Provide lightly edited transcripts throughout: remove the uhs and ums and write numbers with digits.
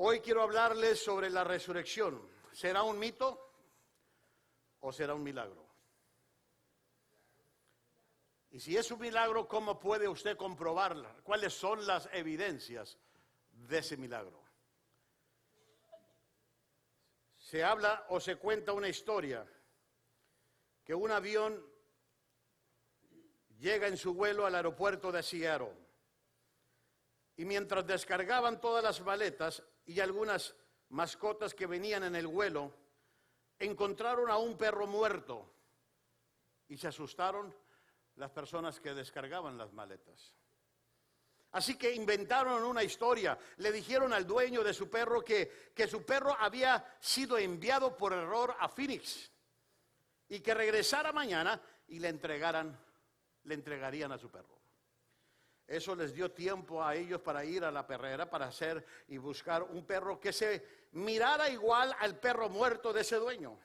Hoy quiero hablarles sobre la resurrección. ¿Será un mito o será un milagro? Y si es un milagro, ¿cómo puede usted comprobarla? ¿Cuáles son las evidencias de ese milagro? Se habla o se cuenta una historia que un avión llega en su vuelo al aeropuerto de Seattle y mientras descargaban todas las maletas y algunas mascotas que venían en el vuelo, encontraron a un perro muerto y se asustaron las personas que descargaban las maletas. Así que inventaron una historia, le dijeron al dueño de su perro que su perro había sido enviado por error a Phoenix y que regresara mañana y le entregarían a su perro. Eso les dio tiempo a ellos para ir a la perrera para hacer y buscar un perro que se mirara igual al perro muerto de ese dueño.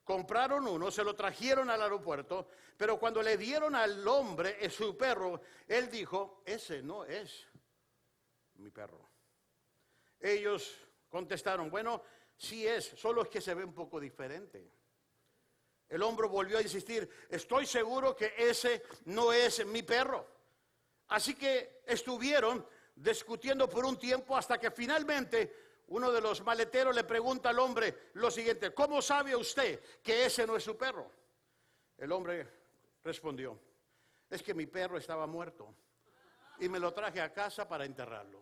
Compraron uno, se lo trajeron al aeropuerto, pero cuando le dieron al hombre su perro, él dijo, ese no es mi perro. Ellos contestaron, bueno, sí es, solo es que se ve un poco diferente. El hombre volvió a insistir, estoy seguro que ese no es mi perro. Así que estuvieron discutiendo por un tiempo hasta que finalmente uno de los maleteros le pregunta al hombre lo siguiente, ¿cómo sabe usted que ese no es su perro? El hombre respondió, es que mi perro estaba muerto y me lo traje a casa para enterrarlo.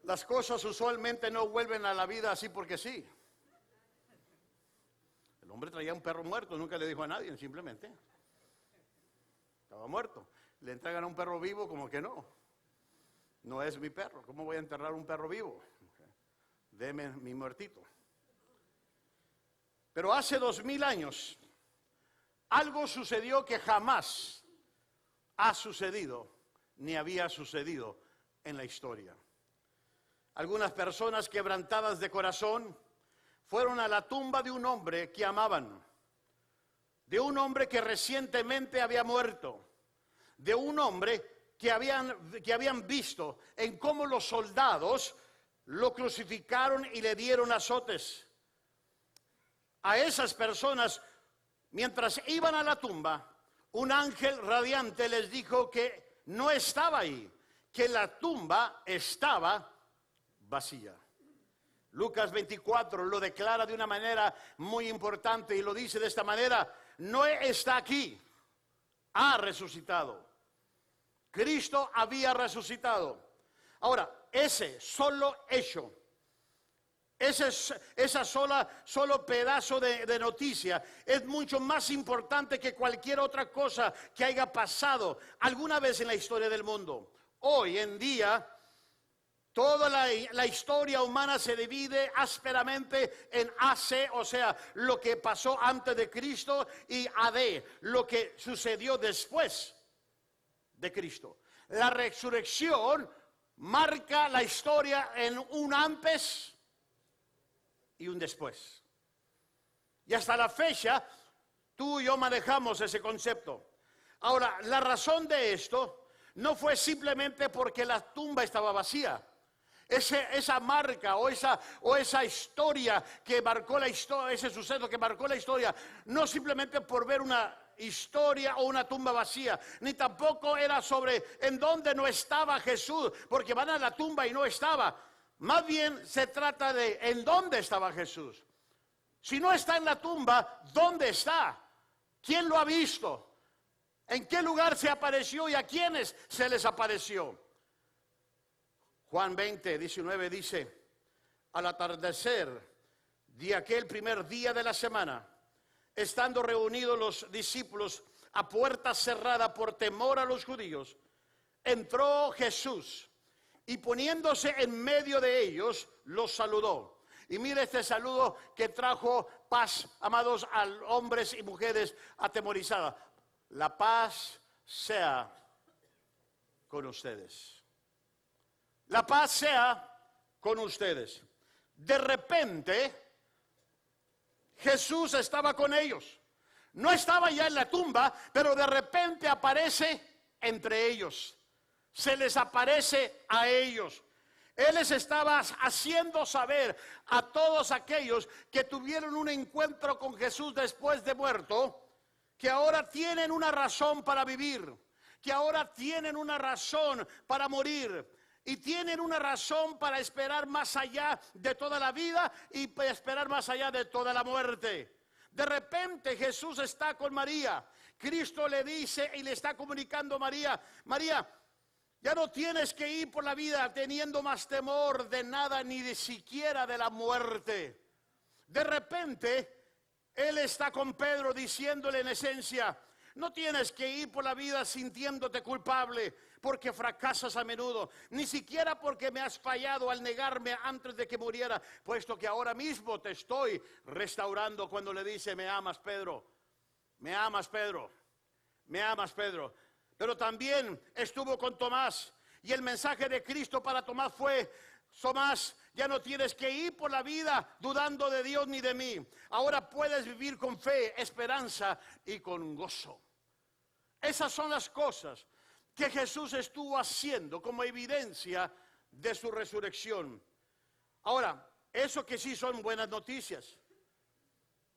Las cosas usualmente no vuelven a la vida así porque sí. El hombre traía un perro muerto, nunca le dijo a nadie, simplemente estaba muerto. Le entregan a un perro vivo como que no. No es mi perro. ¿Cómo voy a enterrar un perro vivo? Deme mi muertito. Pero hace 2000 años, algo sucedió que jamás ha sucedido, ni había sucedido en la historia. Algunas personas quebrantadas de corazón fueron a la tumba de un hombre que amaban, de un hombre que recientemente había muerto, de un hombre que habían visto en cómo los soldados lo crucificaron y le dieron azotes. A esas personas, mientras iban a la tumba, un ángel radiante les dijo que no estaba ahí, que la tumba estaba vacía. Lucas 24 lo declara de una manera muy importante y lo dice de esta manera, no está aquí, ha resucitado. Cristo había resucitado. Ahora, ese solo hecho, solo pedazo de noticia es mucho más importante que cualquier otra cosa que haya pasado alguna vez en la historia del mundo. Hoy en día, toda la historia humana se divide ásperamente en AC, o sea, lo que pasó antes de Cristo, y AD, lo que sucedió después de Cristo. La resurrección marca la historia en un antes y un después. Y hasta la fecha, tú y yo manejamos ese concepto. Ahora, la razón de esto no fue simplemente porque la tumba estaba vacía. Esa marca o esa historia que marcó la historia, ese suceso que marcó la historia, no simplemente por ver una historia o una tumba vacía, ni tampoco era sobre en dónde no estaba Jesús, porque van a la tumba y no estaba. Más bien se trata de en dónde estaba Jesús. Si no está en la tumba, ¿dónde está? ¿Quién lo ha visto? ¿En qué lugar se apareció y a quiénes se les apareció? Juan 20, 19 dice, al atardecer de aquel primer día de la semana, estando reunidos los discípulos a puerta cerrada por temor a los judíos, entró Jesús y poniéndose en medio de ellos, los saludó. Y mire este saludo que trajo paz, amados, a hombres y mujeres atemorizadas. La paz sea con ustedes. La paz sea con ustedes. De repente, Jesús estaba con ellos. No estaba ya en la tumba, pero de repente aparece entre ellos. Se les aparece a ellos. Él les estaba haciendo saber a todos aquellos que tuvieron un encuentro con Jesús después de muerto, que ahora tienen una razón para vivir, que ahora tienen una razón para morir y tienen una razón para esperar más allá de toda la vida y para esperar más allá de toda la muerte. De repente Jesús está con María. Cristo le dice y le está comunicando a María: María, ya no tienes que ir por la vida teniendo más temor de nada, ni de siquiera de la muerte. De repente, Él está con Pedro diciéndole en esencia: no tienes que ir por la vida sintiéndote culpable porque fracasas a menudo, ni siquiera porque me has fallado al negarme antes de que muriera, puesto que ahora mismo te estoy restaurando. Cuando le dice: me amas, Pedro, me amas, Pedro, me amas, Pedro. Pero también estuvo con Tomás, y el mensaje de Cristo para Tomás fue: Tomás, ya no tienes que ir por la vida dudando de Dios ni de mí. Ahora puedes vivir con fe, esperanza y con gozo. Esas son las cosas que Jesús estuvo haciendo como evidencia de su resurrección. Ahora, eso que sí son buenas noticias,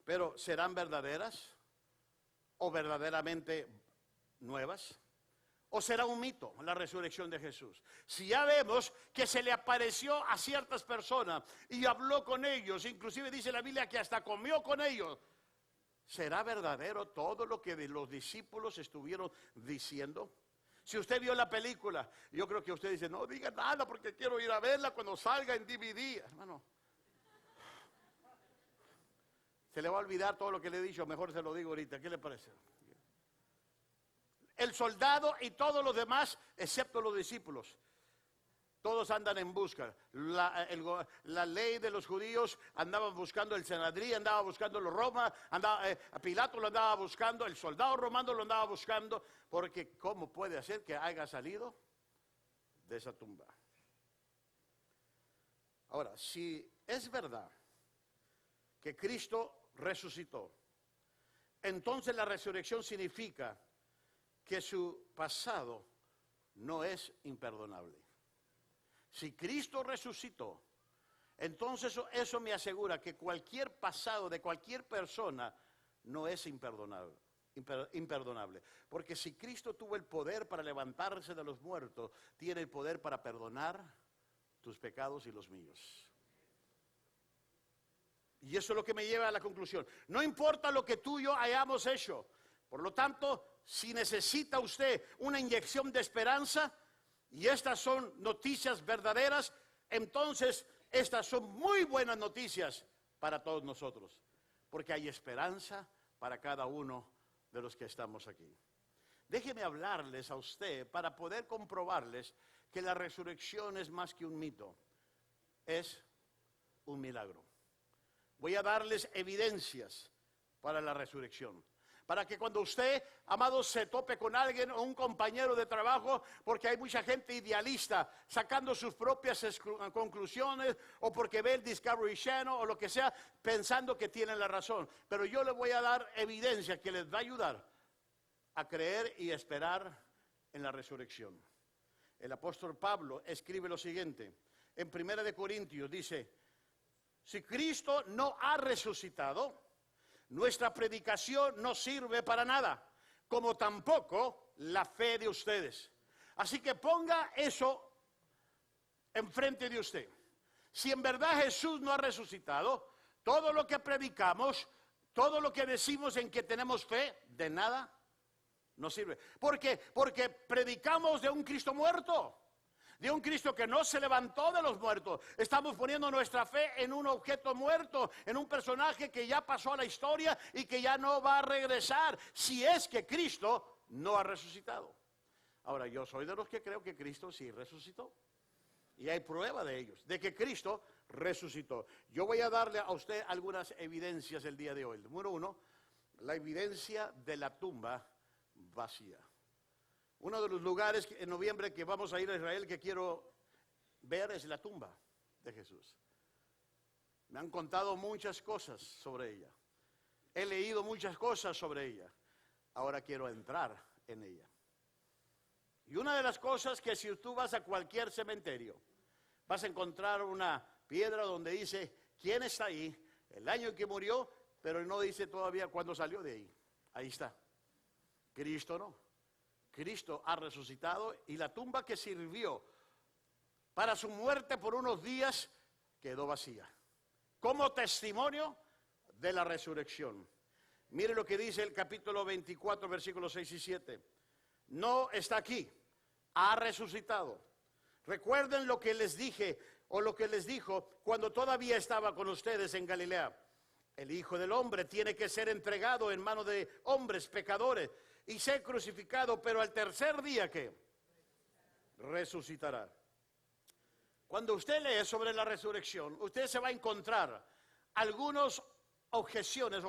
pero ¿serán verdaderas o verdaderamente nuevas? ¿O será un mito la resurrección de Jesús? Si ya vemos que se le apareció a ciertas personas y habló con ellos, inclusive dice la Biblia que hasta comió con ellos, ¿será verdadero todo lo que los discípulos estuvieron diciendo? Si usted vio la película, yo creo que usted dice: no diga nada porque quiero ir a verla cuando salga en DVD. Hermano, se le va a olvidar todo lo que le he dicho, mejor se lo digo ahorita. ¿Qué le parece? El soldado y todos los demás, excepto los discípulos, todos andan en busca. La ley de los judíos andaba buscando el Sanedrín, andaba buscando los Roma, Pilato lo andaba buscando, el soldado romano lo andaba buscando, porque ¿cómo puede ser que haya salido de esa tumba? Ahora, si es verdad que Cristo resucitó, entonces la resurrección significa que su pasado no es imperdonable. Si Cristo resucitó, entonces eso me asegura que cualquier pasado de cualquier persona no es imperdonable. Porque si Cristo tuvo el poder para levantarse de los muertos, tiene el poder para perdonar tus pecados y los míos. Y eso es lo que me lleva a la conclusión. No importa lo que tú y yo hayamos hecho. Por lo tanto, si necesita usted una inyección de esperanza, y estas son noticias verdaderas, entonces estas son muy buenas noticias para todos nosotros, porque hay esperanza para cada uno de los que estamos aquí. Déjeme hablarles a usted para poder comprobarles que la resurrección es más que un mito, es un milagro. Voy a darles evidencias para la resurrección, para que cuando usted, amado, se tope con alguien o un compañero de trabajo, porque hay mucha gente idealista sacando sus propias conclusiones, o porque ve el Discovery Channel o lo que sea, pensando que tienen la razón. Pero yo le voy a dar evidencia que les va a ayudar a creer y esperar en la resurrección. El apóstol Pablo escribe lo siguiente, en 1 Corintios dice: si Cristo no ha resucitado, nuestra predicación no sirve para nada, como tampoco la fe de ustedes. Así que ponga eso enfrente de usted. Si en verdad Jesús no ha resucitado, todo lo que predicamos, todo lo que decimos en que tenemos fe, de nada nos sirve. ¿Por qué? Porque predicamos de un Cristo muerto, de un Cristo que no se levantó de los muertos. Estamos poniendo nuestra fe en un objeto muerto, en un personaje que ya pasó a la historia y que ya no va a regresar, si es que Cristo no ha resucitado. Ahora, yo soy de los que creo que Cristo sí resucitó, y hay prueba de ellos, de que Cristo resucitó. Yo voy a darle a usted algunas evidencias el día de hoy. Número uno, la evidencia de la tumba vacía. Uno de los lugares en noviembre que vamos a ir a Israel que quiero ver es la tumba de Jesús. Me han contado muchas cosas sobre ella. he leído muchas cosas sobre ella. Ahora quiero entrar en ella. Y una de las cosas que si tú vas a cualquier cementerio, vas a encontrar una piedra donde dice quién está ahí, el año en que murió, pero no dice todavía cuándo salió de ahí. Ahí está. Cristo no. Cristo ha resucitado y la tumba que sirvió para su muerte por unos días quedó vacía. Como testimonio de la resurrección. Mire lo que dice el capítulo 24, versículos 6 y 7. No está aquí, ha resucitado. Recuerden lo que les dije o lo que les dijo cuando todavía estaba con ustedes en Galilea. El Hijo del Hombre tiene que ser entregado en manos de hombres pecadores y ser crucificado, pero al tercer día, ¿qué? Resucitará. Cuando usted lee sobre la resurrección, usted se va a encontrar algunas objeciones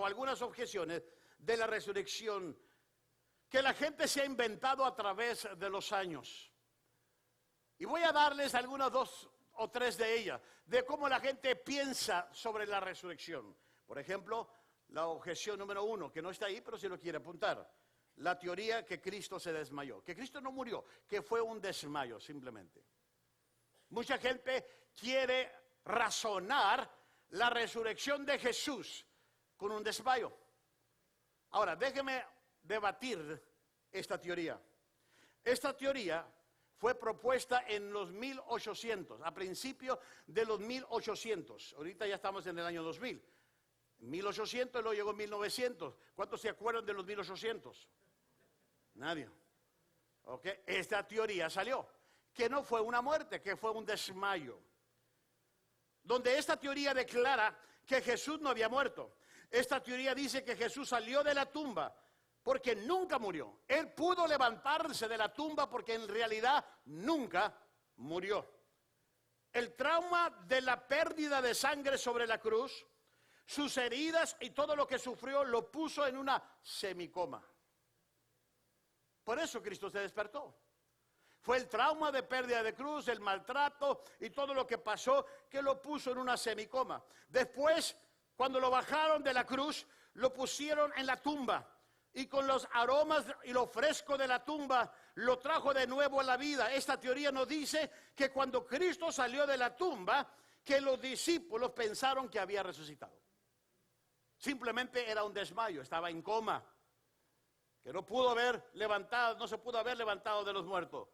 de la resurrección que la gente se ha inventado a través de los años. Y voy a darles algunas 2 o 3 de ellas, de cómo la gente piensa sobre la resurrección. Por ejemplo, la objeción número 1, que no está ahí, pero si lo quiere apuntar. La teoría que Cristo se desmayó, que Cristo no murió, que fue un desmayo simplemente. Mucha gente quiere razonar la resurrección de Jesús con un desmayo. Ahora, déjeme debatir esta teoría. Esta teoría fue propuesta en los 1800, a principios de los 1800. Ahorita ya estamos en el año 2000. 1800 y luego llegó 1900. ¿Cuántos se acuerdan de los 1800? Nadie. Ok, esta teoría salió, que no fue una muerte, que fue un desmayo. Donde esta teoría declara que Jesús no había muerto. Esta teoría dice que Jesús salió de la tumba porque nunca murió. Él pudo levantarse de la tumba porque en realidad nunca murió. El trauma de la pérdida de sangre sobre la cruz, sus heridas y todo lo que sufrió lo puso en una semicoma. Por eso Cristo se despertó. Fue el trauma de pérdida de cruz, el maltrato y todo lo que pasó que lo puso en una semicoma. Después, cuando lo bajaron de la cruz, lo pusieron en la tumba. Y con los aromas y lo fresco de la tumba, lo trajo de nuevo a la vida. Esta teoría nos dice que cuando Cristo salió de la tumba, que los discípulos pensaron que había resucitado. Simplemente era un desmayo, estaba en coma. Que no pudo haber levantado, no se pudo haber levantado de los muertos.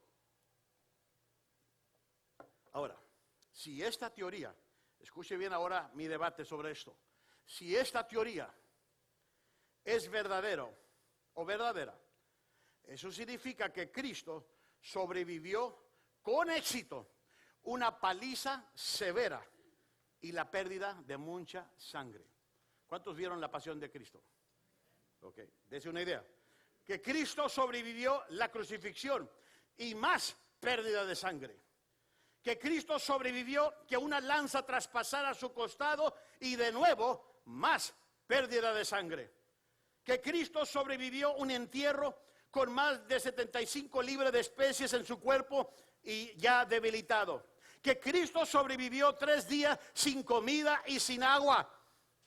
Ahora, si esta teoría, escuche bien ahora mi debate sobre esto. Si esta teoría es verdadero o verdadera, eso significa que Cristo sobrevivió con éxito una paliza severa y la pérdida de mucha sangre. ¿Cuántos vieron la pasión de Cristo? Ok, dése una idea. Que Cristo sobrevivió la crucifixión y más pérdida de sangre. Que Cristo sobrevivió que una lanza traspasara su costado y de nuevo más pérdida de sangre. Que Cristo sobrevivió un entierro con más de 75 libras de especies en su cuerpo y ya debilitado. Que Cristo sobrevivió 3 días sin comida y sin agua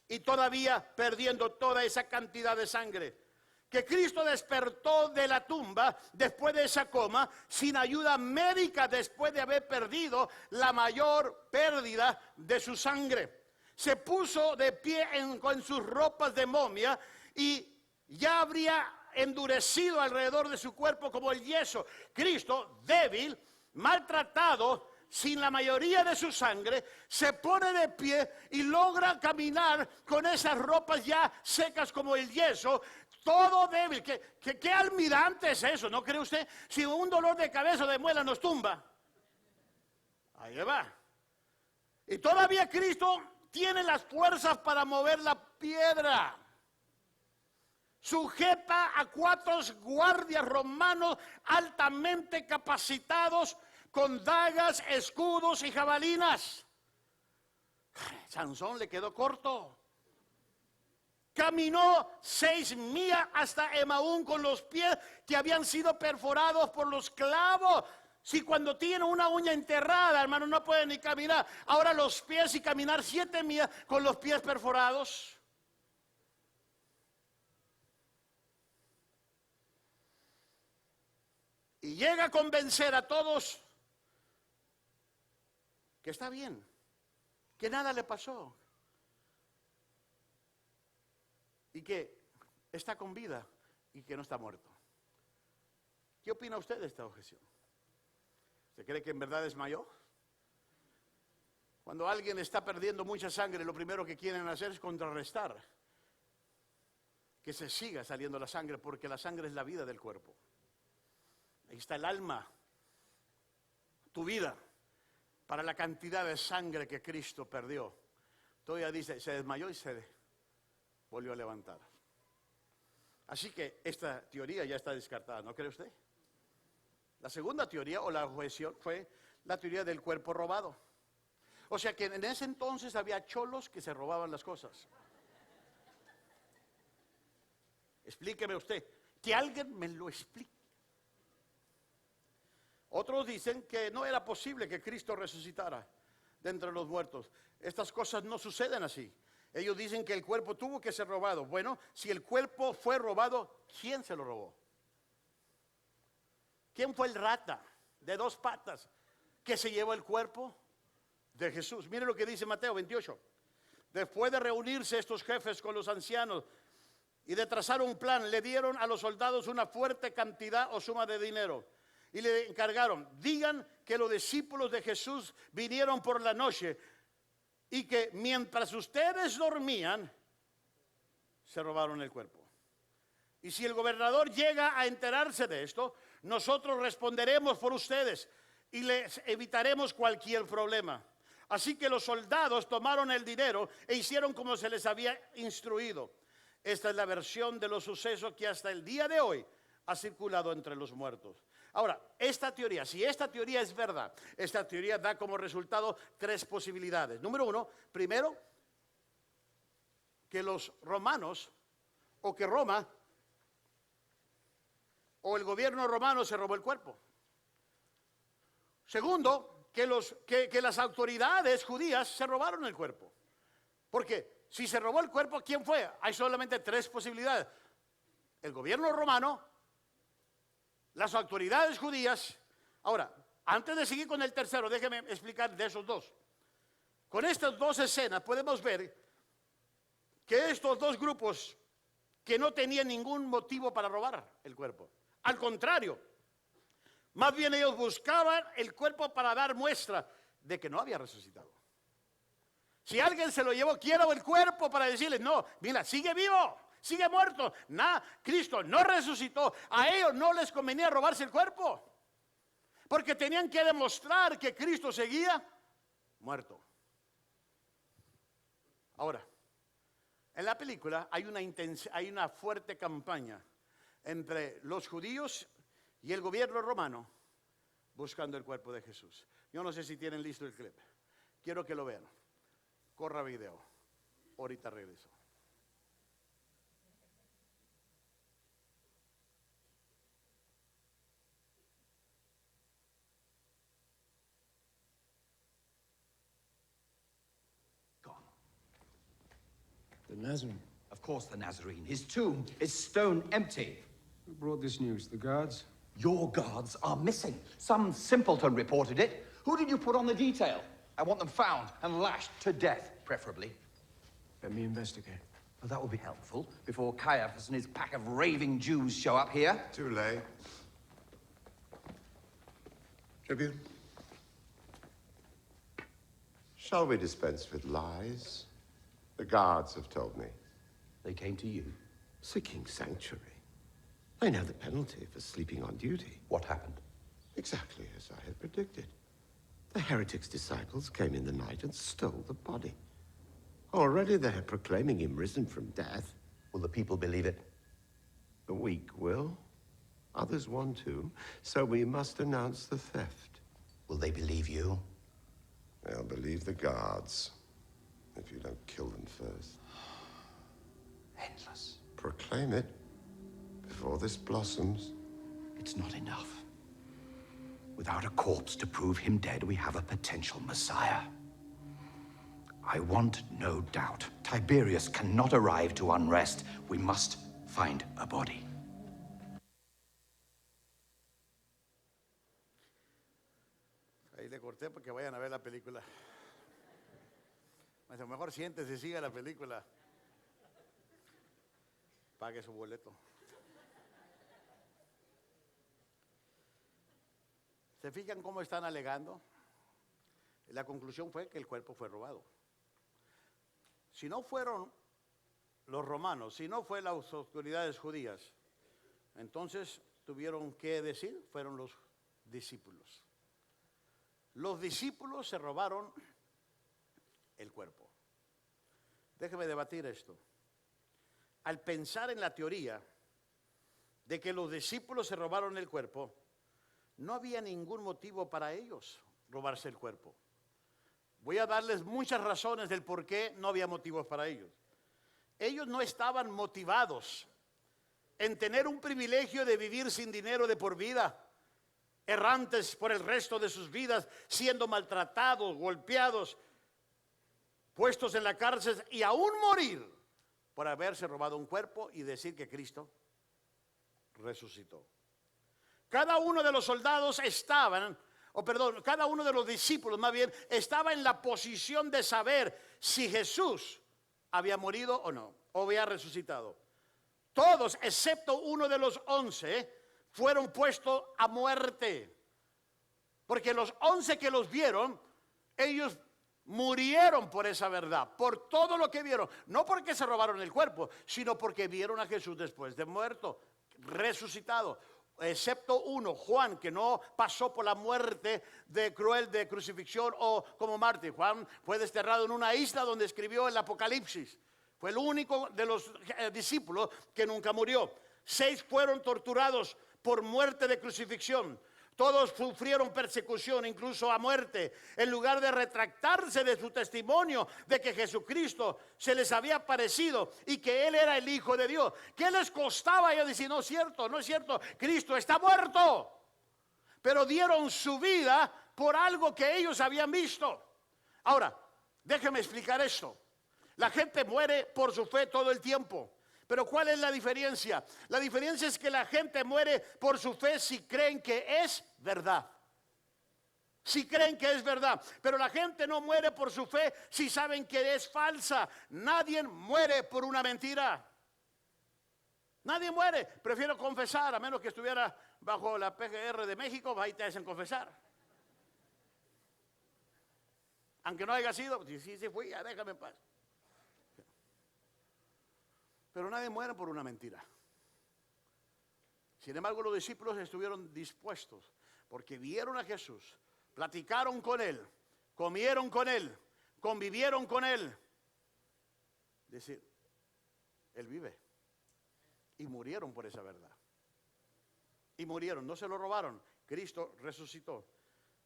y todavía perdiendo toda esa cantidad de sangre. Que Cristo despertó de la tumba después de esa coma sin ayuda médica después de haber perdido la mayor pérdida de su sangre. Se puso de pie con sus ropas de momia y ya habría endurecido alrededor de su cuerpo como el yeso. Cristo, débil, maltratado, sin la mayoría de su sangre, se pone de pie y logra caminar con esas ropas ya secas como el yeso, todo débil. ¿Qué almirante es eso? ¿No cree usted? Si un dolor de cabeza o de muela nos tumba, ahí le va. Y todavía Cristo tiene las fuerzas para mover la piedra. Sujeta a 4 guardias romanos altamente capacitados con dagas, escudos y jabalinas. Sansón le quedó corto. Caminó 6 millas hasta Emaún con los pies que habían sido perforados por los clavos. Si cuando tiene una uña enterrada, hermano, no puede ni caminar. Ahora los pies y caminar 7 millas con los pies perforados. y llega a convencer a todos que está bien, que nada le pasó y que está con vida y que no está muerto. ¿Qué opina usted de esta objeción? ¿Usted cree que en verdad desmayó? Cuando alguien está perdiendo mucha sangre, lo primero que quieren hacer es contrarrestar que se siga saliendo la sangre, porque la sangre es la vida del cuerpo. Ahí está el alma, tu vida, para la cantidad de sangre que Cristo perdió. Todavía dice, se desmayó y se volvió a levantar. Así que esta teoría ya está descartada, ¿no cree usted? La segunda teoría o la objeción fue la teoría del cuerpo robado. O sea que en ese entonces había cholos que se robaban las cosas. Explíqueme usted, que alguien me lo explique. Otros dicen que no era posible que Cristo resucitara de entre los muertos. Estas cosas no suceden así. Ellos dicen que el cuerpo tuvo que ser robado. Bueno, si el cuerpo fue robado, ¿quién se lo robó? ¿Quién fue el rata de 2 patas que se llevó el cuerpo de Jesús? Mire lo que dice Mateo 28. Después de reunirse estos jefes con los ancianos y de trazar un plan, le dieron a los soldados una fuerte cantidad o suma de dinero. Y le encargaron, digan que los discípulos de Jesús vinieron por la noche y que mientras ustedes dormían, se robaron el cuerpo. Y si el gobernador llega a enterarse de esto, nosotros responderemos por ustedes y les evitaremos cualquier problema. Así que los soldados tomaron el dinero e hicieron como se les había instruido. Esta es la versión de los sucesos que hasta el día de hoy ha circulado entre los muertos. Ahora, esta teoría, si esta teoría es verdad, esta teoría da como resultado 3 posibilidades. Número 1, primero, que los romanos, o que Roma, o el gobierno romano se robó el cuerpo. Segundo, que las autoridades judías se robaron el cuerpo. Porque si se robó el cuerpo, ¿quién fue? Hay solamente 3 posibilidades. El gobierno romano, las autoridades judías. Ahora, antes de seguir con el tercero, déjeme explicar de esos 2. Con estas 2 escenas podemos ver que estos 2 grupos que no tenían ningún motivo para robar el cuerpo. Al contrario, más bien ellos buscaban el cuerpo para dar muestra de que no había resucitado. Si alguien se lo llevó, quiero el cuerpo para decirles, no, mira, sigue vivo, sigue muerto. Nada, Cristo no resucitó. A ellos no les convenía robarse el cuerpo, porque tenían que demostrar que Cristo seguía muerto. Ahora, en la película hay una fuerte campaña entre los judíos y el gobierno romano buscando el cuerpo de Jesús. Yo no sé si tienen listo el clip. Quiero que lo vean. Corra video. Ahorita regreso. Gone. The Nazarene. Of course, the Nazarene. His tomb is stone empty. Who brought this news? The guards? Your guards are missing. Some simpleton reported it. Who did you put on the detail? I want them found and lashed to death, preferably. Let me investigate. Well, that will be helpful before Caiaphas and his pack of raving Jews show up here. Too late. Tribune. Shall we dispense with lies? The guards have told me. They came to you. Seeking sanctuary. I know the penalty for sleeping on duty. What happened? Exactly as I had predicted. The heretic's disciples came in the night and stole the body. Already they are proclaiming him risen from death. Will the people believe it? The weak will. Others want to. So we must announce the theft. Will they believe you? They'll believe the guards. If you don't kill them first. Endless. Proclaim it before this blossoms. It's not enough. Without a corpse to prove him dead, we have a potential Messiah. I want no doubt. Tiberius cannot arrive to unrest. We must find a body. le corté para que vayan a ver la película. Me dice, mejor siéntese y siga la película. Pague su boleto. ¿Se fijan cómo están alegando? La conclusión fue que el cuerpo fue robado. Si no fueron los romanos, si no fue las autoridades judías, entonces tuvieron que decir, fueron los discípulos. Los discípulos se robaron el cuerpo. Déjeme debatir esto. Al pensar en la teoría de que los discípulos se robaron el cuerpo, no había ningún motivo para ellos robarse el cuerpo. Voy a darles muchas razones del por qué no había motivos para ellos. Ellos no estaban motivados en tener un privilegio de vivir sin dinero de por vida, errantes por el resto de sus vidas, siendo maltratados, golpeados, puestos en la cárcel y aún morir por haberse robado un cuerpo y decir que Cristo resucitó. Cada uno de los soldados cada uno de los discípulos más bien, estaba en la posición de saber si Jesús había morido o no, o había resucitado. Todos, excepto uno de los 11, fueron puestos a muerte. Porque los 11 que los vieron, ellos murieron por esa verdad, por todo lo que vieron. No porque se robaron el cuerpo, sino porque vieron a Jesús después de muerto, resucitado. Excepto uno, Juan, que no pasó por la muerte cruel de crucifixión o como mártir. Juan fue desterrado en una isla donde escribió el Apocalipsis. Fue el único de los discípulos que nunca murió. 6 fueron torturados por muerte de crucifixión. Todos sufrieron persecución, incluso a muerte. En lugar de retractarse de su testimonio de que Jesucristo se les había aparecido y que Él era el Hijo de Dios. ¿Qué les costaba ellos decir, no es cierto, no es cierto, Cristo está muerto? Pero dieron su vida por algo que ellos habían visto. Ahora, déjenme explicar esto. La gente muere por su fe todo el tiempo. Pero ¿cuál es la diferencia? La diferencia es que la gente muere por su fe si creen que es verdad. Si creen que es verdad. Pero la gente no muere por su fe si saben que es falsa. Nadie muere por una mentira. Nadie muere. Prefiero confesar, a menos que estuviera bajo la PGR de México, ahí te hacen confesar. Aunque no haya sido, si fui, ya déjame en paz. Pero nadie muere por una mentira. Sin embargo, los discípulos estuvieron dispuestos porque vieron a Jesús, platicaron con Él, comieron con Él, convivieron con Él. Decir, Él vive. Y murieron por esa verdad. Y murieron, no se lo robaron. Cristo resucitó.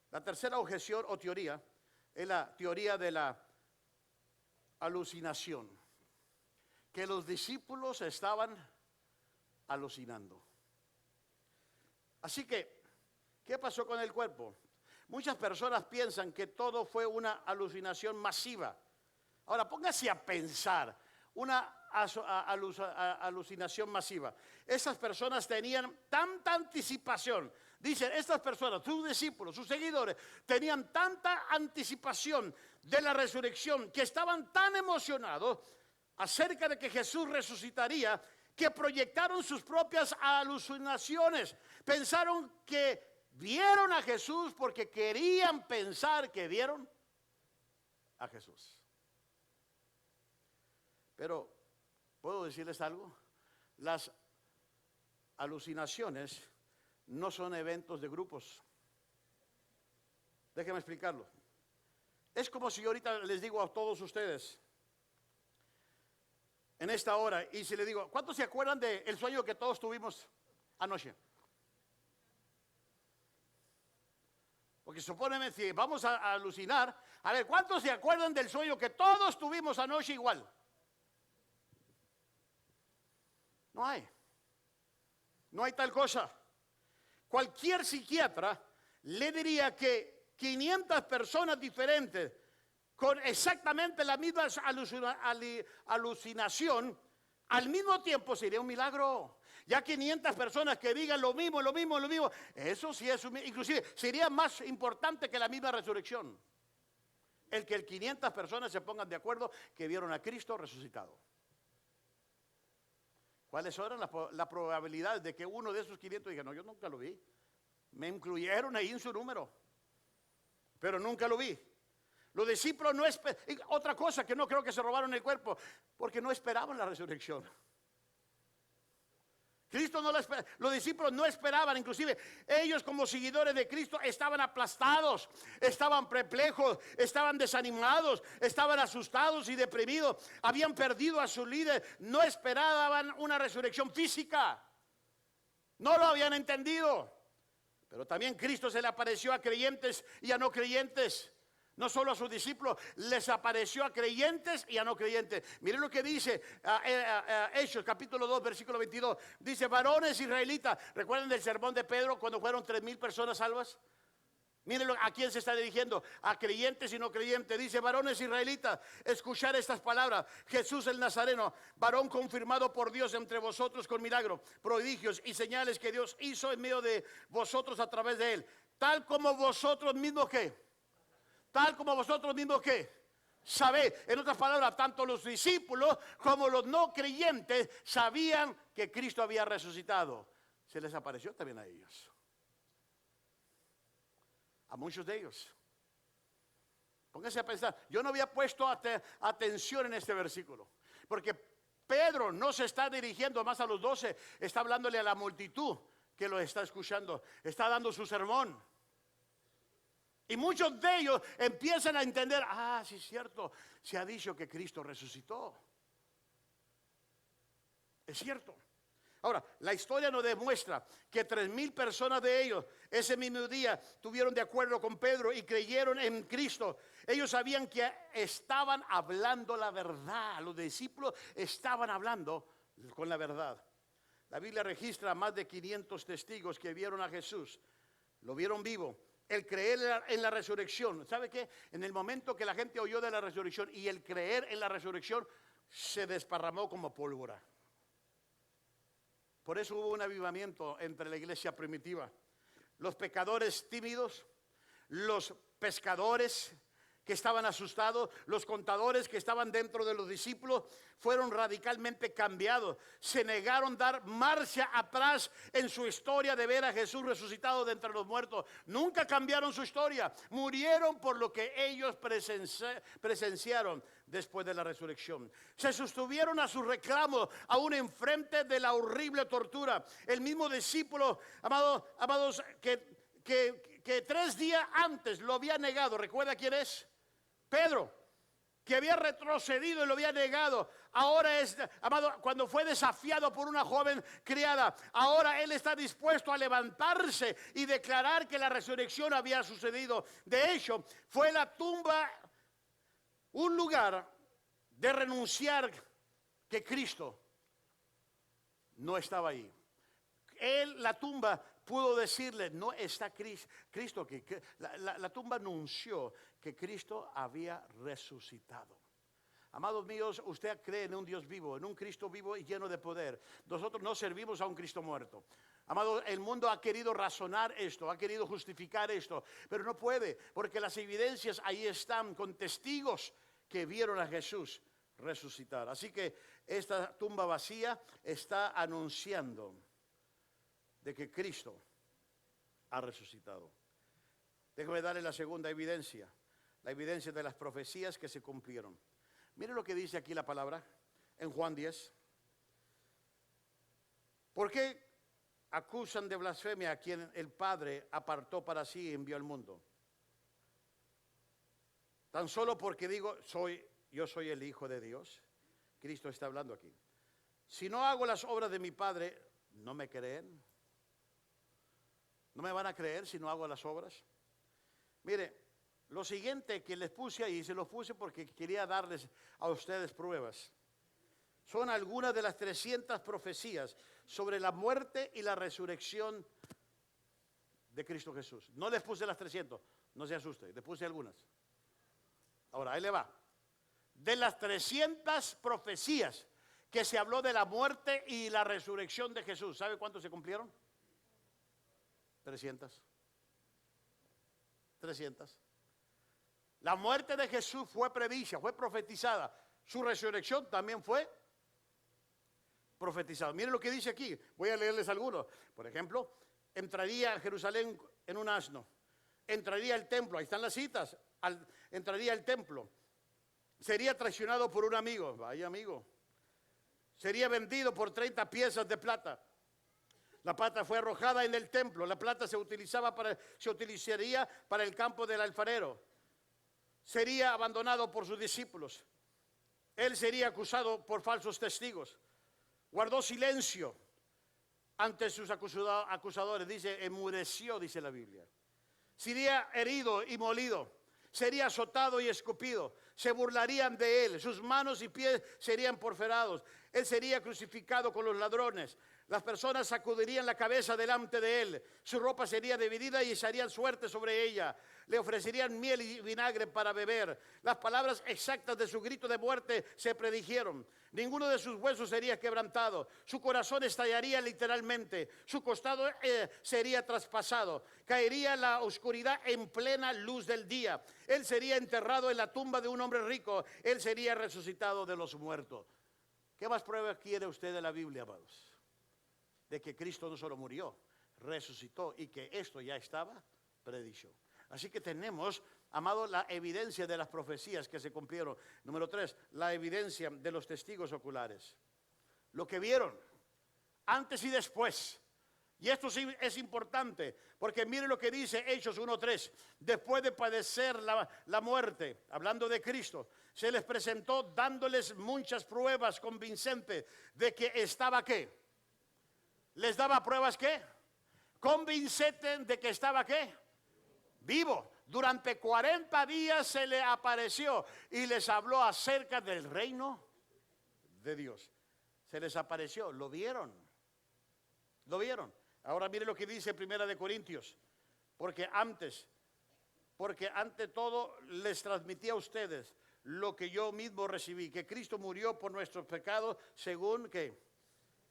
La tercera objeción o teoría es la teoría de la alucinación. Que los discípulos estaban alucinando. Así que, ¿qué pasó con el cuerpo? Muchas personas piensan que todo fue una alucinación masiva. Ahora, póngase a pensar, una alucinación masiva. Esas personas tenían tanta anticipación. Dicen, estas personas, sus discípulos, sus seguidores, tenían tanta anticipación de la resurrección que estaban tan emocionados acerca de que Jesús resucitaría, que proyectaron sus propias alucinaciones. Pensaron que vieron a Jesús porque querían pensar que vieron a Jesús. Pero, ¿puedo decirles algo? Las alucinaciones no son eventos de grupos. Déjenme explicarlo. Es como si yo ahorita les digo a todos ustedes, en esta hora, y si le digo, ¿cuántos se acuerdan del sueño que todos tuvimos anoche? Porque supóneme, si vamos a alucinar, a ver, ¿cuántos se acuerdan del sueño que todos tuvimos anoche igual? No hay. No hay tal cosa. Cualquier psiquiatra le diría que 500 personas diferentes con exactamente la misma alucinación, al mismo tiempo sería un milagro. Ya 500 personas que digan lo mismo, lo mismo, lo mismo. Eso sí es, inclusive sería más importante que la misma resurrección. El que 500 personas se pongan de acuerdo que vieron a Cristo resucitado. ¿Cuáles eran las probabilidades de que uno de esos 500 diga, no, yo nunca lo vi? Me incluyeron ahí en su número, pero nunca lo vi. Los discípulos no esperaban, otra cosa que no creo que se robaron el cuerpo, porque no esperaban la resurrección. Cristo no lo esperaba, los discípulos no esperaban, inclusive ellos como seguidores de Cristo estaban aplastados, estaban perplejos, estaban desanimados, estaban asustados y deprimidos, habían perdido a su líder, no esperaban una resurrección física, no lo habían entendido. Pero también Cristo se le apareció a creyentes y a no creyentes. No solo a sus discípulos, les apareció a creyentes y a no creyentes. Miren lo que dice Hechos capítulo 2 versículo 22. Dice, varones israelitas. ¿Recuerdan del sermón de Pedro cuando fueron 3,000 personas salvas? Miren a quién se está dirigiendo, a creyentes y no creyentes. Dice, varones israelitas, escuchar estas palabras. Jesús el Nazareno, varón confirmado por Dios entre vosotros con milagros, prodigios y señales que Dios hizo en medio de vosotros a través de él. Tal como vosotros mismos que... Tal como vosotros mismos que sabéis. En otras palabras, tanto los discípulos como los no creyentes sabían que Cristo había resucitado. Se les apareció también a ellos. A muchos de ellos. Pónganse a pensar. Yo no había puesto atención en este versículo. Porque Pedro no se está dirigiendo más a los 12. Está hablándole a la multitud que lo está escuchando. Está dando su sermón. Y muchos de ellos empiezan a entender, sí es cierto, se ha dicho que Cristo resucitó. Es cierto. Ahora, la historia nos demuestra que 3,000 personas de ellos ese mismo día tuvieron de acuerdo con Pedro y creyeron en Cristo. Ellos sabían que estaban hablando la verdad. Los discípulos estaban hablando con la verdad. La Biblia registra más de 500 testigos que vieron a Jesús. Lo vieron vivo. El creer en la resurrección, ¿sabe qué? En el momento que la gente oyó de la resurrección y el creer en la resurrección se desparramó como pólvora. Por eso hubo un avivamiento entre la iglesia primitiva. Los pecadores tímidos, los pescadores que estaban asustados, los contadores que estaban dentro de los discípulos fueron radicalmente cambiados. Se negaron a dar marcha atrás en su historia de ver a Jesús resucitado de entre los muertos. Nunca cambiaron su historia. Murieron por lo que ellos presenciaron después de la resurrección. Se sostuvieron a sus reclamos aún enfrente de la horrible tortura. El mismo discípulo, amados, que 3 días antes lo había negado. ¿Recuerda quién es? Pedro, que había retrocedido y lo había negado. Ahora cuando fue desafiado por una joven criada, ahora él está dispuesto a levantarse y declarar que la resurrección había sucedido. De hecho, fue la tumba un lugar de renunciar que Cristo no estaba ahí. La tumba pudo decirle, no está Cristo aquí. La tumba anunció que Cristo había resucitado. Amados míos, usted cree en un Dios vivo, en un Cristo vivo y lleno de poder. Nosotros no servimos a un Cristo muerto. Amados, el mundo ha querido razonar esto, ha querido justificar esto, pero no puede, porque las evidencias ahí están con testigos que vieron a Jesús resucitar. Así que esta tumba vacía está anunciando de que Cristo ha resucitado. Déjame darle la segunda evidencia, la evidencia de las profecías que se cumplieron. Mire lo que dice aquí la palabra en Juan 10. ¿Por qué acusan de blasfemia a quien el Padre apartó para sí y envió al mundo? Tan solo porque digo, yo soy el Hijo de Dios. Cristo está hablando aquí. Si no hago las obras de mi Padre, ¿no me creen? ¿No me van a creer si no hago las obras? Mire, lo siguiente que les puse ahí, se los puse porque quería darles a ustedes pruebas. Son algunas de las 300 profecías sobre la muerte y la resurrección de Cristo Jesús. No les puse las 300, no se asuste, les puse algunas. Ahora, ahí le va. De las 300 profecías que se habló de la muerte y la resurrección de Jesús. ¿Sabe cuántos se cumplieron? 300. 300. La muerte de Jesús fue predicha, fue profetizada. Su resurrección también fue profetizada. Miren lo que dice aquí. Voy a leerles algunos. Por ejemplo, entraría a Jerusalén en un asno. Entraría al templo. Ahí están las citas. Entraría al templo. Sería traicionado por un amigo. Vaya amigo. Sería vendido por 30 piezas de plata. La plata fue arrojada en el templo. La plata se utilizaría para el campo del alfarero. Sería abandonado por sus discípulos. Él sería acusado por falsos testigos. Guardó silencio ante sus acusadores. Dice, enmudeció, dice la Biblia. Sería herido y molido. Sería azotado y escupido. Se burlarían de él. Sus manos y pies serían porferados. Él sería crucificado con los ladrones. Las personas sacudirían la cabeza delante de él. Su ropa sería dividida y echarían suerte sobre ella. Le ofrecerían miel y vinagre para beber. Las palabras exactas de su grito de muerte se predijeron. Ninguno de sus huesos sería quebrantado. Su corazón estallaría literalmente. Su costado sería traspasado. Caería en la oscuridad en plena luz del día. Él sería enterrado en la tumba de un hombre rico. Él sería resucitado de los muertos. ¿Qué más pruebas quiere usted de la Biblia, amados? De que Cristo no solo murió, resucitó y que esto ya estaba predicho. Así que tenemos, amado, la evidencia de las profecías que se cumplieron. Número 3, la evidencia de los testigos oculares. Lo que vieron antes y después. Y esto sí es importante, porque mire lo que dice Hechos 1:3. Después de padecer la muerte, hablando de Cristo, se les presentó dándoles muchas pruebas convincentes de que estaba ¿qué? Les daba pruebas ¿qué? Convincentes de que estaba ¿qué? Vivo. Durante 40 días se le apareció y les habló acerca del reino de Dios. Se les apareció, lo vieron. Lo vieron. Ahora mire lo que dice Primera de Corintios. Porque ante todo les transmití a ustedes lo que yo mismo recibí, que Cristo murió por nuestros pecados según que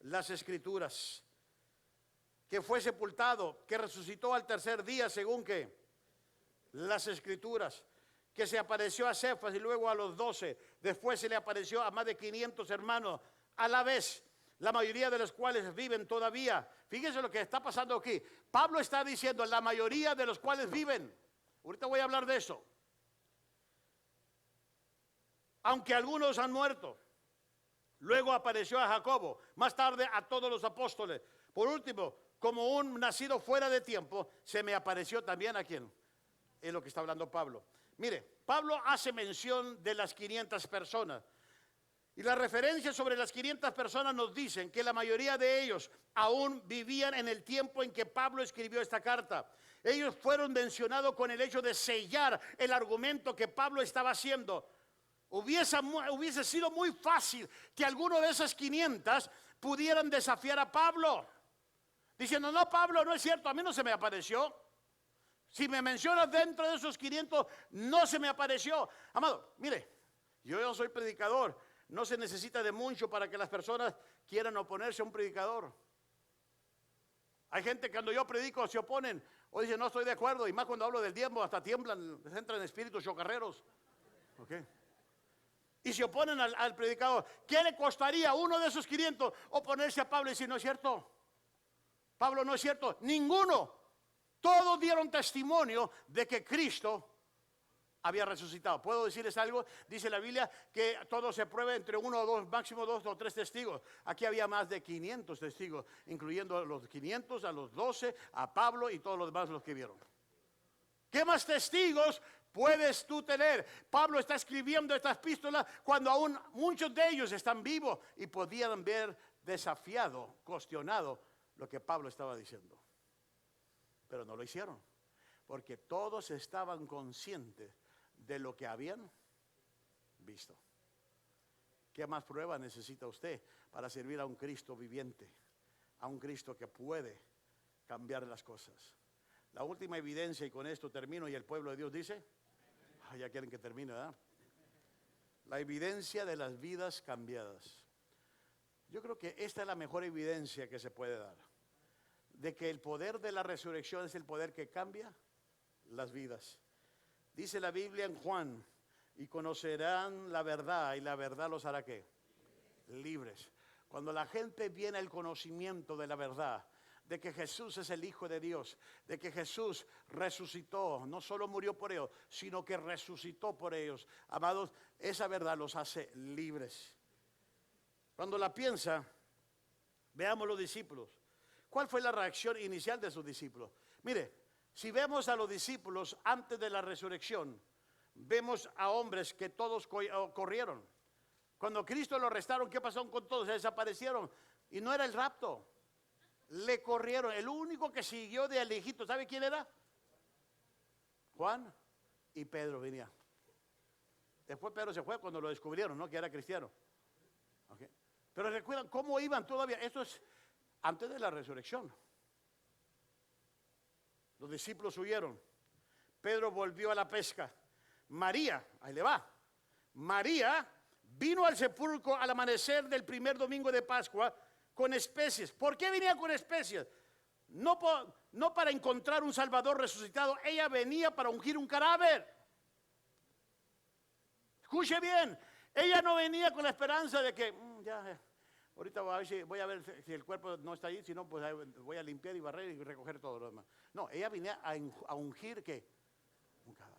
las Escrituras, que fue sepultado, que resucitó al tercer día según que las Escrituras, que se apareció a Cefas y luego a los 12, después se le apareció a más de 500 hermanos a la vez, la mayoría de los cuales viven todavía. Fíjense lo que está pasando aquí. Pablo está diciendo la mayoría de los cuales viven. Ahorita voy a hablar de eso. Aunque algunos han muerto. Luego apareció a Jacobo, más tarde a todos los apóstoles. Por último, como un nacido fuera de tiempo, se me apareció también a quien. Es lo que está hablando Pablo. Mire, Pablo hace mención de las 500 personas. Y las referencias sobre las 500 personas nos dicen que la mayoría de ellos aún vivían en el tiempo en que Pablo escribió esta carta. Ellos fueron mencionados con el hecho de sellar el argumento que Pablo estaba haciendo. Hubiese sido muy fácil que alguno de esas 500 pudieran desafiar a Pablo, diciendo, no, Pablo, no es cierto, a mí no se me apareció. Si me mencionas dentro de esos 500, no se me apareció. Amado, mire, yo soy predicador. No se necesita de mucho para que las personas quieran oponerse a un predicador. Hay gente que cuando yo predico se oponen o dicen no estoy de acuerdo, y más cuando hablo del diezmo hasta tiemblan, les entran espíritus chocarreros. ¿Okay? Y se oponen al predicador. ¿Qué le costaría a uno de esos 500 oponerse a Pablo y decir no es cierto? Pablo, no es cierto. Ninguno. Todos dieron testimonio de que Cristo había resucitado. ¿Puedo decirles algo? Dice la Biblia que todo se prueba entre 1 o 2, máximo 2 o 3 testigos. Aquí había más de 500 testigos, incluyendo a los 500, a los 12, a Pablo y todos los demás los que vieron. ¿Qué más testigos puedes tú tener? Pablo está escribiendo esta epístola cuando aún muchos de ellos están vivos y podían ver desafiado, cuestionado lo que Pablo estaba diciendo. Pero no lo hicieron, porque todos estaban conscientes de lo que habían visto. ¿Qué más prueba necesita usted para servir a un Cristo viviente? A un Cristo que puede cambiar las cosas. La última evidencia, y con esto termino, y el pueblo de Dios dice, ya quieren que termine, ¿verdad? La evidencia de las vidas cambiadas. Yo creo que esta es la mejor evidencia que se puede dar de que el poder de la resurrección es el poder que cambia las vidas. Dice la Biblia en Juan, y conocerán la verdad, y la verdad los hará ¿qué? Libres. Cuando la gente viene al conocimiento de la verdad, de que Jesús es el Hijo de Dios, de que Jesús resucitó, no solo murió por ellos, sino que resucitó por ellos. Amados, esa verdad los hace libres. Cuando la piensa, veamos los discípulos. ¿Cuál fue la reacción inicial de sus discípulos? Mire, si vemos a los discípulos antes de la resurrección, vemos a hombres que todos corrieron. Cuando Cristo lo arrestaron, ¿qué pasó con todos? Se desaparecieron. Y no era el rapto. Le corrieron. El único que siguió de lejito, ¿sabe quién era? Juan y Pedro venía. Después Pedro se fue cuando lo descubrieron, ¿no? Que era cristiano. Okay. Pero recuerdan cómo iban todavía. Esto es antes de la resurrección. Los discípulos huyeron. Pedro volvió a la pesca. María, ahí le va. María vino al sepulcro al amanecer del primer domingo de Pascua con especies. ¿Por qué venía con especies? No para encontrar un Salvador resucitado. Ella venía para ungir un cadáver. Escuche bien. Ella no venía con la esperanza de que ahorita voy a ver si el cuerpo no está ahí, si no, pues voy a limpiar y barrer y recoger todo lo demás. No, ella venía a ungir ¿qué? Un cadáver.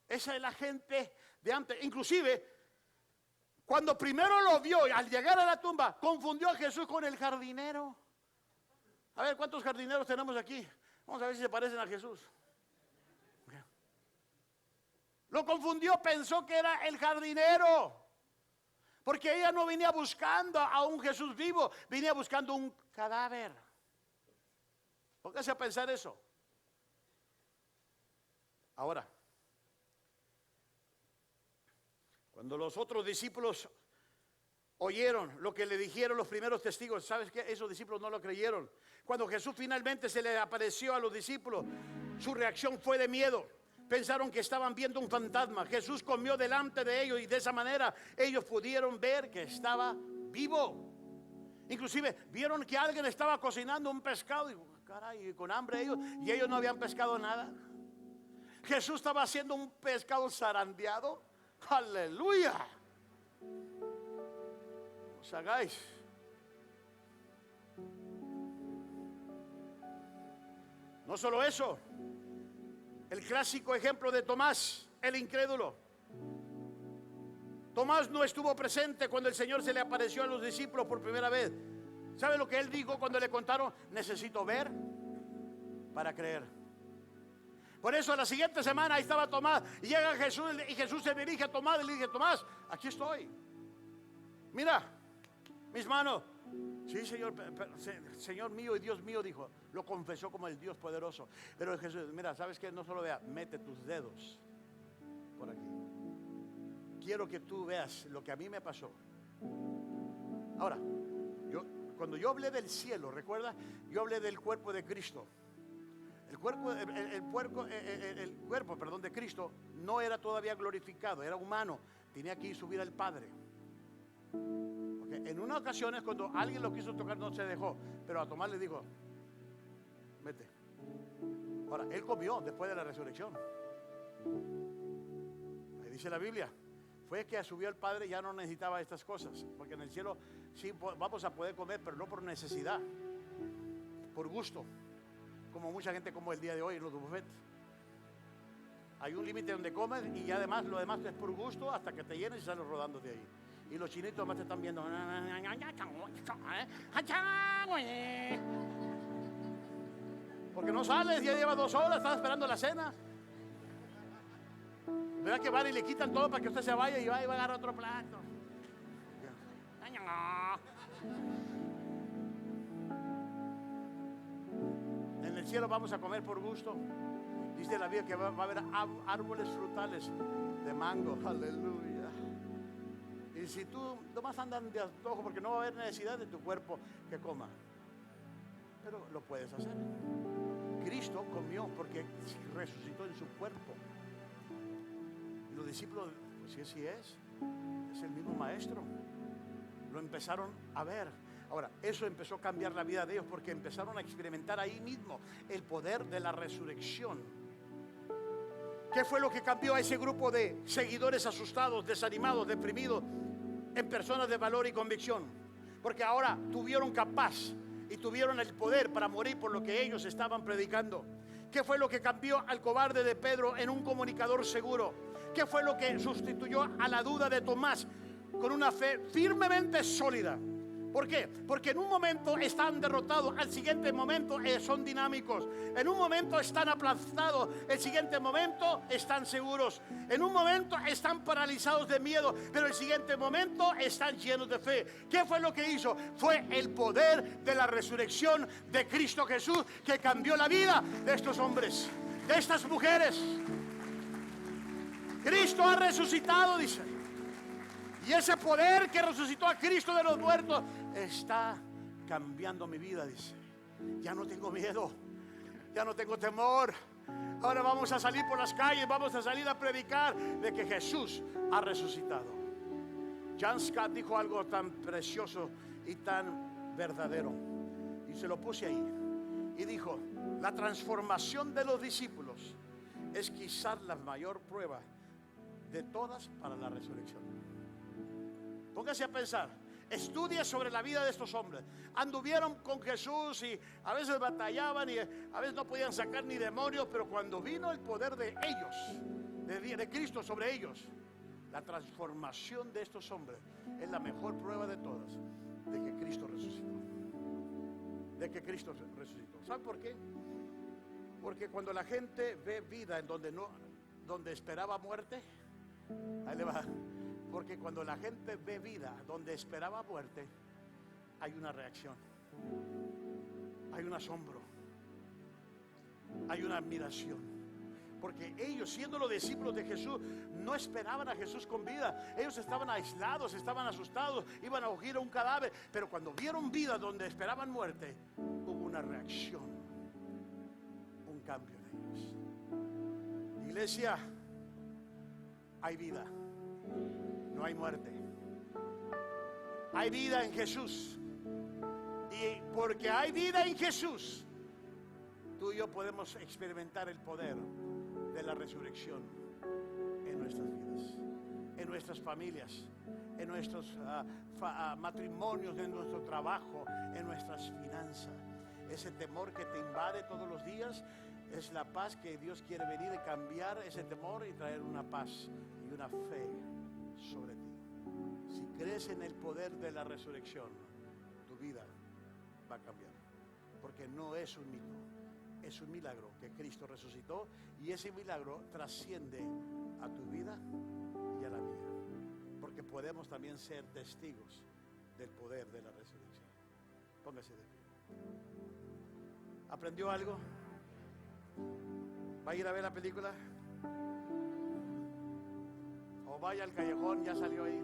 Esa es la gente de antes. Inclusive, cuando primero lo vio, al llegar a la tumba, confundió a Jesús con el jardinero. A ver, ¿cuántos jardineros tenemos aquí? Vamos a ver si se parecen a Jesús. Lo confundió, pensó que era el jardinero. Porque ella no venía buscando a un Jesús vivo, venía buscando un cadáver. Póngase a pensar eso. Ahora, cuando los otros discípulos oyeron lo que le dijeron los primeros testigos, ¿sabes qué? Esos discípulos no lo creyeron. Cuando Jesús finalmente se le apareció a los discípulos, su reacción fue de miedo. Pensaron que estaban viendo un fantasma. Jesús comió delante de ellos y de esa manera ellos pudieron ver que estaba vivo. Inclusive vieron que alguien estaba cocinando un pescado y caray, con hambre ellos, y ellos no habían pescado nada. Jesús estaba haciendo un pescado zarandeado. Aleluya. No os hagáis. No solo eso. El clásico ejemplo de Tomás, el incrédulo. Tomás no estuvo presente cuando el Señor se le apareció a los discípulos por primera vez. ¿Sabe lo que él dijo cuando le contaron? Necesito ver para creer. Por eso la siguiente semana ahí estaba Tomás y llega Jesús y Jesús se dirige a Tomás y le dice: Tomás, aquí estoy. Mira, mis manos. Sí, Señor, Señor mío y Dios mío, dijo. Lo confesó como el Dios poderoso. Pero Jesús, mira, ¿sabes qué? No solo vea, mete tus dedos por aquí. Quiero que tú veas lo que a mí me pasó. Ahora, cuando yo hablé del cielo, ¿recuerda? Yo hablé del cuerpo de Cristo. El cuerpo de Cristo no era todavía glorificado, era humano. Tenía que ir subir al Padre. En una ocasión cuando alguien lo quiso tocar no se dejó, pero a Tomás le dijo: vete. Ahora, él comió después de la resurrección. Ahí dice la Biblia, fue que subió al Padre, ya no necesitaba estas cosas, porque en el cielo sí vamos a poder comer, pero no por necesidad, por gusto, como mucha gente come el día de hoy en los buffets. Hay un límite donde comes y además lo demás es por gusto hasta que te llenes y sales rodando de ahí. Y los chinitos más te están viendo. Porque no sales, ya lleva 2 horas, estás esperando la cena. ¿Verdad que van y le quitan todo para que usted se vaya y va a agarrar otro plato? En el cielo vamos a comer por gusto. Dice la Biblia que va a haber árboles frutales de mango. Aleluya. Y si tú nomás andas de antojo, porque no va a haber necesidad de tu cuerpo que coma, pero lo puedes hacer. Cristo comió porque resucitó en su cuerpo. Y los discípulos, pues sí, así es el mismo maestro. lo empezaron a ver. Ahora, eso empezó a cambiar la vida de ellos porque empezaron a experimentar ahí mismo el poder de la resurrección. ¿Qué fue lo que cambió a ese grupo de seguidores asustados, desanimados, deprimidos, en personas de valor y convicción? Porque ahora tuvieron capaz y tuvieron el poder para morir por lo que ellos estaban predicando. ¿Qué fue lo que cambió al cobarde de Pedro en un comunicador seguro? ¿Qué fue lo que sustituyó a la duda de Tomás con una fe firmemente sólida? ¿Por qué? Porque en un momento están derrotados, al siguiente momento son dinámicos. En un momento están aplastados, el siguiente momento están seguros. En un momento están paralizados de miedo, pero el siguiente momento están llenos de fe. ¿Qué fue lo que hizo? Fue el poder de la resurrección de Cristo Jesús que cambió la vida de estos hombres, de estas mujeres. Cristo ha resucitado, dice. Y ese poder que resucitó a Cristo de los muertos está cambiando mi vida, dice. Ya no tengo miedo, ya no tengo temor. Ahora vamos a salir por las calles, vamos a salir a predicar de que Jesús ha resucitado. John Scott dijo algo tan precioso y tan verdadero, y se lo puse ahí. Y dijo: la transformación de los discípulos es quizás la mayor prueba de todas para la resurrección. Póngase a pensar, estudie sobre la vida de estos hombres. Anduvieron con Jesús y a veces batallaban y a veces no podían sacar ni demonios, pero cuando vino el poder de ellos, de Cristo sobre ellos, la transformación de estos hombres es la mejor prueba de todas de que Cristo resucitó. De que Cristo resucitó. ¿Saben por qué? Porque cuando la gente ve vida en donde esperaba muerte, ahí le va. Porque cuando la gente ve vida donde esperaba muerte, hay una reacción, hay un asombro, hay una admiración. Porque ellos, siendo los discípulos de Jesús, no esperaban a Jesús con vida. Ellos estaban aislados, estaban asustados, iban a ungir a un cadáver. Pero cuando vieron vida donde esperaban muerte, hubo una reacción, un cambio en ellos. Iglesia, hay vida. No hay muerte. Hay vida en Jesús. Y porque hay vida en Jesús, tú y yo podemos experimentar el poder de la resurrección en nuestras vidas, en nuestras familias, en nuestros matrimonios, en nuestro trabajo, en nuestras finanzas. Ese temor que te invade todos los días es la paz que Dios quiere venir a cambiar ese temor y traer una paz y una fe sobre ti. Si crees en el poder de la resurrección, tu vida va a cambiar, porque no es un mito, es un milagro que Cristo resucitó, y ese milagro trasciende a tu vida y a la mía, porque podemos también ser testigos del poder de la resurrección. Póngase de pie. ¿Aprendió algo? ¿Va a ir a ver la película? O vaya al callejón, ya salió ahí.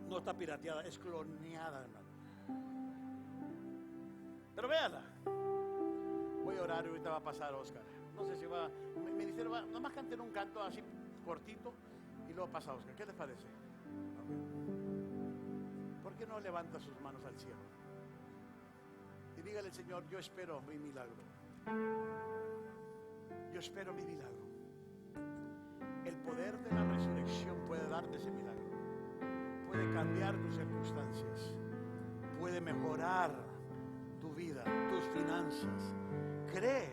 No está pirateada, es cloneada, hermano. Pero véala. Voy a orar y ahorita va a pasar Oscar. No sé si va. Me dijeron, nada más canten un canto así cortito y luego pasa Oscar. ¿Qué les parece? ¿Por qué no levanta sus manos al cielo? Y dígale al Señor: yo espero mi milagro. Yo espero mi milagro. El poder de la resurrección puede darte ese milagro. Puede cambiar tus circunstancias. Puede mejorar tu vida, tus finanzas. Cree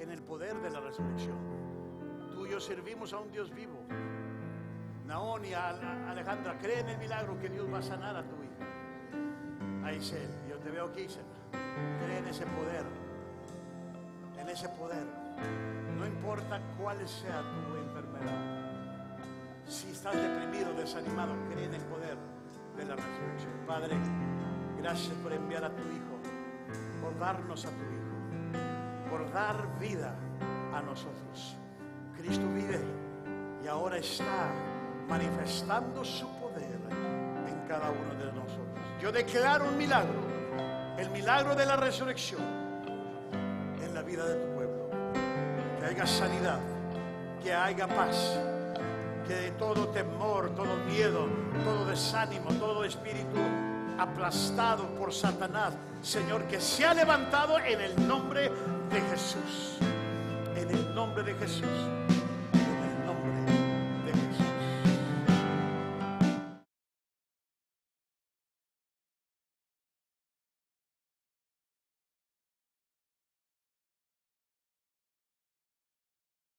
en el poder de la resurrección. Tú y yo servimos a un Dios vivo. Naón y Alejandra, cree en el milagro que Dios va a sanar a tu hija. A Isel, yo te veo aquí, Isel. Cree en ese poder. En ese poder. No importa cuál sea tu enfermedad. Si estás deprimido, desanimado, cree en el poder de la resurrección. Padre, gracias por enviar a tu Hijo, por darnos a tu Hijo, por dar vida a nosotros. Cristo vive y ahora está manifestando su poder en cada uno de nosotros. Yo declaro un milagro, el milagro de la resurrección en la vida de tu pueblo. Que haya sanidad, que haya paz, que todo temor, todo miedo, todo desánimo, todo espíritu aplastado por Satanás, Señor, que se ha levantado en el nombre de Jesús. En el nombre de Jesús.